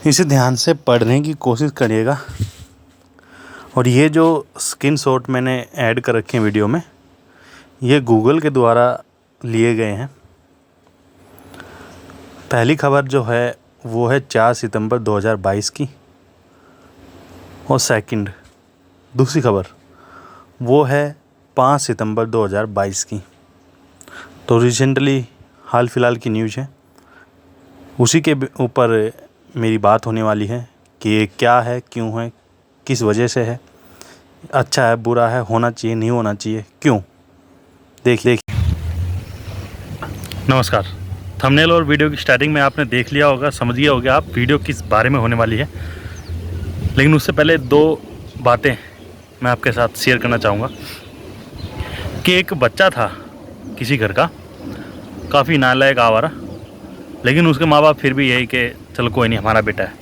इसे ध्यान से पढ़ने की कोशिश करिएगा। और ये जो स्क्रीनशॉट मैंने ऐड कर रखे हैं वीडियो में, ये गूगल के द्वारा लिए गए हैं। पहली खबर जो है वो है 4 सितंबर 2022 की, और दूसरी खबर वो है 5 सितंबर 2022 की। तो रिसेंटली हाल फिलहाल की न्यूज़ है, उसी के ऊपर मेरी बात होने वाली है कि ये क्या है, क्यों है, किस वजह से है, अच्छा है, बुरा है, होना चाहिए, नहीं होना चाहिए, क्यों। देखिए। नमस्कार। थंबनेल और वीडियो की स्टार्टिंग में आपने देख लिया होगा, समझ गया होगा आप वीडियो किस बारे में होने वाली है। लेकिन उससे पहले 2 बातें मैं आपके साथ शेयर करना चाहूँगा कि एक बच्चा था किसी घर का, काफ़ी नालायक आवारा, लेकिन उसके माँ बाप फिर भी यही कि चलो कोई नहीं, हमारा बेटा है।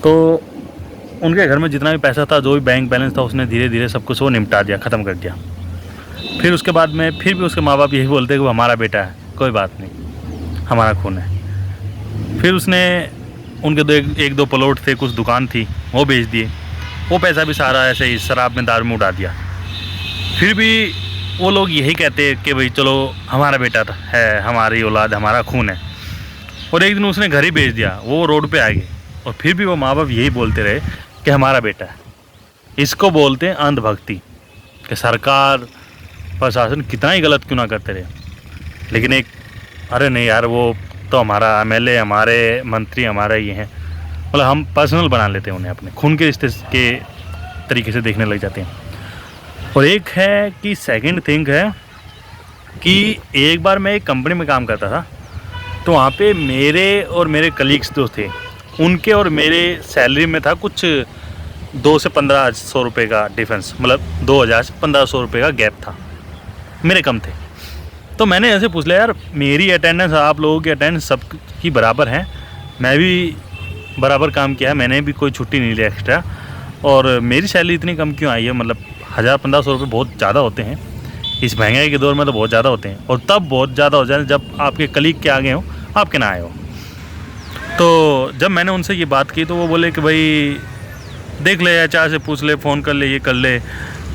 तो उनके घर में जितना भी पैसा था, जो भी बैंक बैलेंस था, उसने धीरे धीरे सब कुछ वो निपटा दिया, ख़त्म कर दिया। फिर उसके बाद में फिर भी उसके माँ बाप यही बोलते कि वो हमारा बेटा है, कोई बात नहीं, हमारा खून है। फिर उसने उनके एक दो प्लॉट थे, कुछ दुकान थी, वो बेच दिए। वो पैसा भी सारा ऐसे ही शराब में, दारू में उड़ा दिया। फिर भी वो लोग यही कहते कि भाई चलो हमारा बेटा है, हमारी औलाद, हमारा खून है। और एक दिन उसने घर ही बेच दिया, वो रोड पे आ गए, और फिर भी वो माँ बाप यही बोलते रहे कि हमारा बेटा है। इसको बोलते हैं अंधभक्ति, कि सरकार प्रशासन कितना ही गलत क्यों ना करते रहे, लेकिन एक अरे नहीं यार, वो तो हमारा एमएलए, हमारे मंत्री, हमारा ये हैं, मतलब हम पर्सनल बना लेते हैं उन्हें, अपने खून के रिश्ते के तरीके से देखने लग जाते हैं। और एक है कि सेकंड थिंग है कि एक बार मैं एक कंपनी में काम करता था, तो वहाँ पे मेरे और मेरे कलीग्स जो थे, उनके और मेरे सैलरी में था कुछ 2 से 1500 रुपये का डिफरेंस, मतलब 2000 से 1500 रुपये का गैप था, मेरे कम थे। तो मैंने ऐसे पूछ लिया, यार मेरी अटेंडेंस, आप लोगों की अटेंडेंस सब की बराबर है, मैं भी बराबर काम किया है, मैंने भी कोई छुट्टी नहीं ली एक्स्ट्रा, और मेरी सैलरी इतनी कम क्यों आई है? मतलब 1000-1500 रुपये बहुत ज़्यादा होते हैं, इस महंगाई के दौर में तो बहुत ज़्यादा होते हैं, और तब बहुत ज़्यादा हो जाए जब आपके कलीग के आगे हो, आपके ना आए हो। तो जब मैंने उनसे ये बात की तो वो बोले कि भाई देख ले, एचआर से पूछ ले, फ़ोन कर ले, ये कर ले,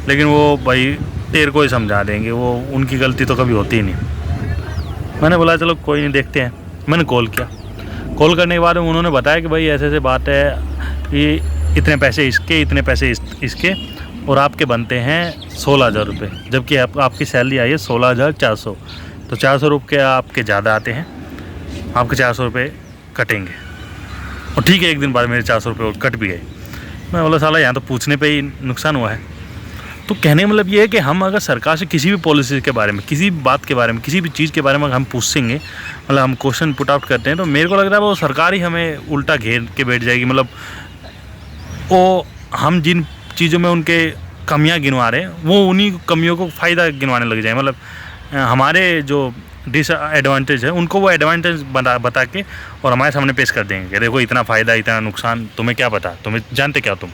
लेकिन वो भाई तेरे को ही समझा देंगे, वो उनकी गलती तो कभी होती ही नहीं। मैंने बोला चलो कोई नहीं, देखते हैं। मैंने कॉल किया, कॉल करने के बाद उन्होंने बताया कि भाई ऐसे ऐसे बात है कि इतने पैसे इसके, इतने पैसे इसके, और आपके बनते हैं 16,000 रुपये, जबकि आपकी सैलरी आई है 16,400। तो 400 रुपये आपके ज़्यादा आते हैं, आपके 400 रुपये कटेंगे। और ठीक है, एक दिन बाद मेरे 400 रुपये कट भी गए। मैं बोला साला यहाँ तो पूछने पे ही नुकसान हुआ है। तो कहने का मतलब ये है कि हम अगर सरकार से किसी भी पॉलिसी के बारे में, किसी भी बात के बारे में, किसी भी चीज़ के बारे में हम पूछेंगे, मतलब हम क्वेश्चन पुट आउट करते हैं, तो मेरे को लग रहा है वो सरकार ही हमें उल्टा घेर के बैठ जाएगी। मतलब वो हम जिन चीज़ों में उनके कमियां गिनवा रहे हैं, वो उन्हीं कमियों को फ़ायदा गिनवाने लग जाए। मतलब हमारे जो डिसएडवांटेज है उनको वो एडवांटेज बता के और हमारे सामने पेश कर देंगे कि देखो इतना फ़ायदा, इतना नुकसान, तुम्हें क्या पता, तुम्हें जानते क्या तुम।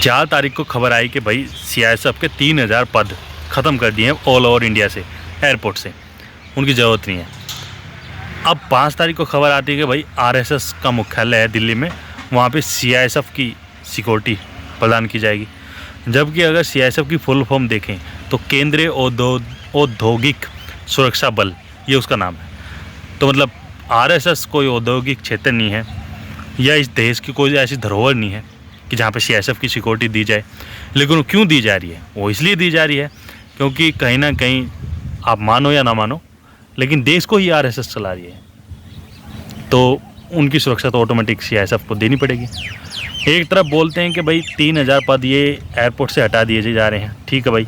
4 तारीख को खबर आई कि भाई सीआईएसएफ के 3000 पद ख़त्म कर दिए ऑल ओवर इंडिया से, एयरपोर्ट से, उनकी ज़रूरत नहीं है। अब 5 तारीख को खबर आती है कि भाई आरएसएस का मुख्यालय है दिल्ली में, वहाँ पे सीआईएसएफ की सिक्योरिटी प्रदान की जाएगी। जबकि अगर सीआईएसएफ की फुल फॉर्म देखें तो केंद्रीय औद्योगिक सुरक्षा बल, ये उसका नाम है। तो मतलब आरएसएस कोई औद्योगिक क्षेत्र नहीं है, या इस देश की कोई ऐसी धरोहर नहीं है कि जहाँ पे सीआईएसएफ की सिक्योरिटी दी जाए। लेकिन वो क्यों दी जा रही है? वो इसलिए दी जा रही है क्योंकि कहीं ना कहीं, आप मानो या ना मानो, लेकिन देश को ही आरएसएस चला रही है, तो उनकी सुरक्षा तो ऑटोमेटिक सीआईएसएफ को देनी पड़ेगी। एक तरफ बोलते हैं कि भाई 3000 पद ये एयरपोर्ट से हटा दिए जा रहे हैं, ठीक है भाई,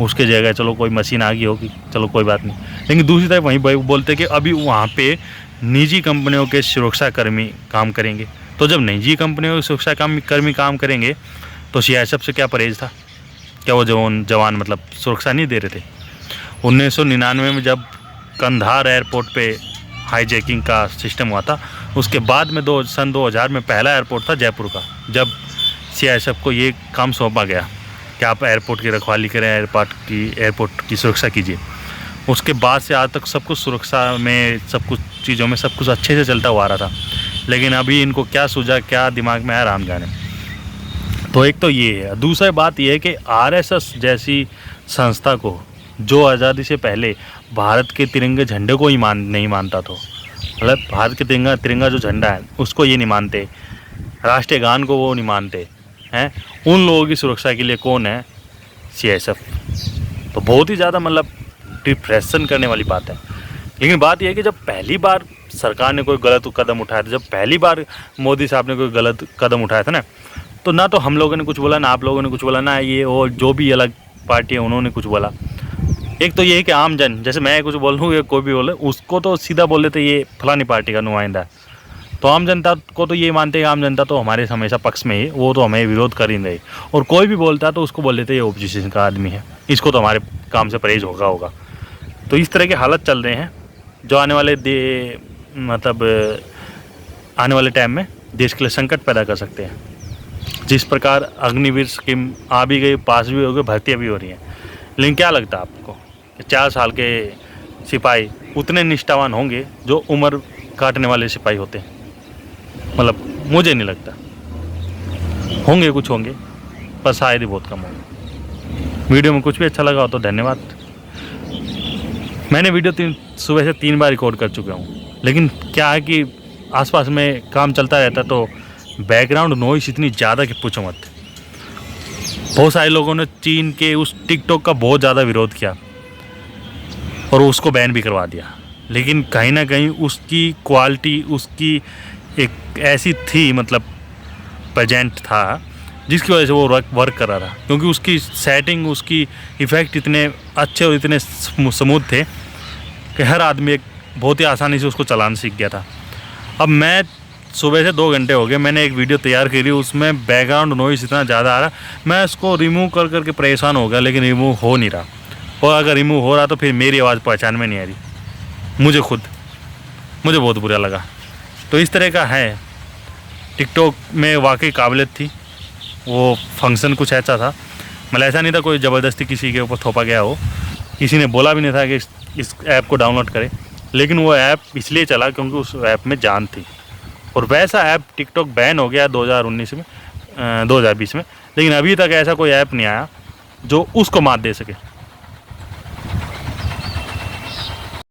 उसके जगह चलो कोई मशीन आ गई होगी, चलो कोई बात नहीं। लेकिन दूसरी तरफ वहीं भाई बोलते हैं कि अभी वहाँ पे निजी कंपनियों के सुरक्षाकर्मी काम करेंगे। तो जब निजी कंपनियों के सुरक्षाकर्मी काम करेंगे तो सीआईएसएफ से क्या परहेज था? क्या वो जवान मतलब सुरक्षा नहीं दे रहे थे? 1999 में जब कंधार एयरपोर्ट पे हाईजैकिंग का सिस्टम हुआ था, उसके बाद में सन 2000 में पहला एयरपोर्ट था जयपुर का, जब सीआईएसएफ को ये काम सौंपा गया कि आप एयरपोर्ट की रखवाली करें, एयरपोर्ट की सुरक्षा कीजिए। उसके बाद से आज तक सब कुछ सुरक्षा में सब कुछ चीज़ों में सब कुछ अच्छे से चलता हुआ आ रहा था। लेकिन अभी इनको क्या सूझा, क्या दिमाग में आया, राम जाने। तो एक तो ये है। दूसरी बात ये है कि आरएसएस जैसी संस्था को, जो आज़ादी से पहले भारत के तिरंगे झंडे को ही नहीं मानता था, मतलब भारत के तिरंगा जो झंडा है उसको ये नहीं मानते, राष्ट्रीय गान को वो नहीं मानते हैं, उन लोगों की सुरक्षा के लिए कौन है? सीआईएसएफ। तो बहुत ही ज़्यादा मतलब डिप्रेशन करने वाली बात है। लेकिन बात यह है कि जब पहली बार सरकार ने कोई गलत कदम उठाया था, जब पहली बार मोदी साहब ने कोई गलत कदम उठाया था ना तो हम लोगों ने कुछ बोला, ना आप लोगों ने कुछ बोला, ना ये और जो भी अलग पार्टी है उन्होंने कुछ बोला। एक तो ये है कि आम जन, जैसे मैं कुछ बोल रहा हूँ या कोई भी बोले, उसको तो सीधा बोल देते ये फलानी पार्टी का नुमाइंदा है। तो आम जनता को तो ये मानते हैं, आम जनता तो हमारे हमेशा पक्ष में ही, वो तो हमें विरोध कर ही नहीं। और कोई भी बोलता है तो उसको बोल देते ये ओपोजिशन का आदमी है, इसको तो हमारे काम से परहेज होगा। तो इस तरह के हालत चल रहे हैं जो आने वाले आने वाले टाइम में देश के लिए संकट पैदा कर सकते हैं। जिस प्रकार अग्निवीर स्कीम आ भी गई, पास भी हो गई, भर्तियाँ भी हो रही हैं, लेकिन क्या लगता है आपको कि 4 साल के सिपाही उतने निष्ठावान होंगे जो उम्र काटने वाले सिपाही होते हैं? मतलब मुझे नहीं लगता। होंगे, कुछ होंगे, पर शायद ही बहुत कम होंगे। वीडियो में कुछ भी अच्छा लगा हो तो धन्यवाद। मैंने वीडियो सुबह से 3 बार रिकॉर्ड कर चुका हूँ, लेकिन क्या है कि आसपास में काम चलता रहता तो बैकग्राउंड नॉइस इतनी ज़्यादा कि पूछो मत। बहुत सारे लोगों ने चीन के उस टिकटॉक का बहुत ज़्यादा विरोध किया और उसको बैन भी करवा दिया, लेकिन कहीं ना कहीं उसकी क्वालिटी, उसकी एक ऐसी थी, मतलब प्रेजेंट था, जिसकी वजह से वो वर्क कर रहा था, क्योंकि उसकी सेटिंग, उसकी इफ़ेक्ट इतने अच्छे और इतने स्मूथ थे कि हर आदमी एक बहुत ही आसानी से उसको चलाना सीख गया था। अब मैं सुबह से 2 घंटे हो गए, मैंने एक वीडियो तैयार करी, उसमें बैकग्राउंड नॉइस इतना ज़्यादा आ रहा, मैं उसको रिमूव कर करके परेशान हो गया, लेकिन रिमूव हो नहीं रहा। और अगर रिमूव हो रहा तो फिर मेरी आवाज़ पहचान में नहीं आ रही, मुझे बहुत बुरा लगा। तो इस तरह का है। टिकटॉक में वाकई काबिलियत थी, वो फंक्शन कुछ ऐसा था, मतलब ऐसा नहीं था कोई ज़बरदस्ती किसी के ऊपर थोपा गया हो, किसी ने बोला भी नहीं था कि इस ऐप को डाउनलोड करें, लेकिन वो ऐप इसलिए चला क्योंकि उस ऐप में जान थी। और वैसा ऐप टिकटॉक बैन हो गया 2019 में 2020 में, लेकिन अभी तक ऐसा कोई ऐप नहीं आया जो उसको मात दे सके।